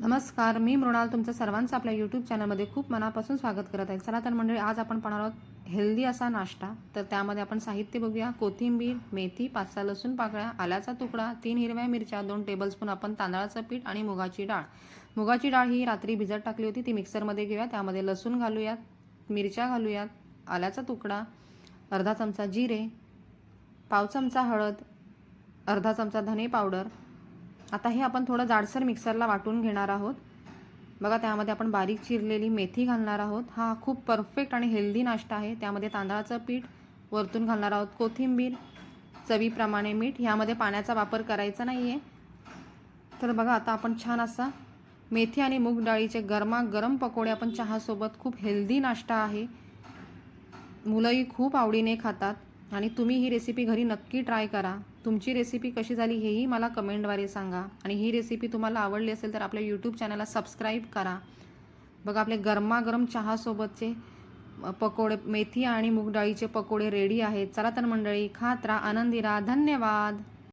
नमस्कार, मी मृणाल तुमचं सर्वांचं आपल्या यूट्यूब चॅनलमध्ये खूप मनापासून स्वागत करत आहे. चला तर मंडळी, आज आपण पाहणार आहोत हेल्दी असा नाश्ता. तर त्यामध्ये आपण साहित्य बघूया. कोथिंबीर, मेथी, 5-6 लसूण पाकळ्या, आल्याचा तुकडा, 3 हिरव्या मिरच्या, 2 टेबलस्पून आपण तांदळाचं पीठ आणि मुगाची डाळ. मुगाची डाळ ही रात्री भिजत टाकली होती, ती मिक्सरमध्ये घेऊया. त्यामध्ये लसूण घालूयात, मिरच्या घालूयात, आल्याचा तुकडा, अर्धा चमचा जिरे, पाव चमचा हळद, अर्धा चमचा धने पावडर. आता हे आपण थोडं जाडसर मिक्सरला वाटून घेणार आहोत. बघा, त्यामध्ये आपण बारीक चिरलेली मेथी घालणार आहोत. हा खूप परफेक्ट आणि हेल्दी नाश्ता आहे. त्यामध्ये तांदळाचं पीठ वरतून घालणार आहोत, कोथिंबीर, चवीप्रमाणे मीठ. ह्यामध्ये पाण्याचा वापर करायचा नाही आहे. तर बघा, आता आपण छान असा मेथी आणि मूग डाळीचे गरमागरम पकोडे आपण चहासोबत, खूप हेल्दी नाश्ता आहे. मुलंही खूप आवडीने खातात आणि तुम्ही ही रेसिपी घरी नक्की ट्राय करा. तुमची रेसिपी कशी झाली हेही मला कमेंटद्वारे सांगा. आणि ही रेसिपी तुम्हाला आवडली असेल तर आपल्या यूट्यूब चॅनलला सबस्क्राईब करा. बघा, आपले गरमागरम चहासोबतचे पकोडे, मेथी आणि मूग डाळीचे पकोडे रेडी आहेत. चला तर मंडळी, खात राहा, आनंदी राहा. धन्यवाद.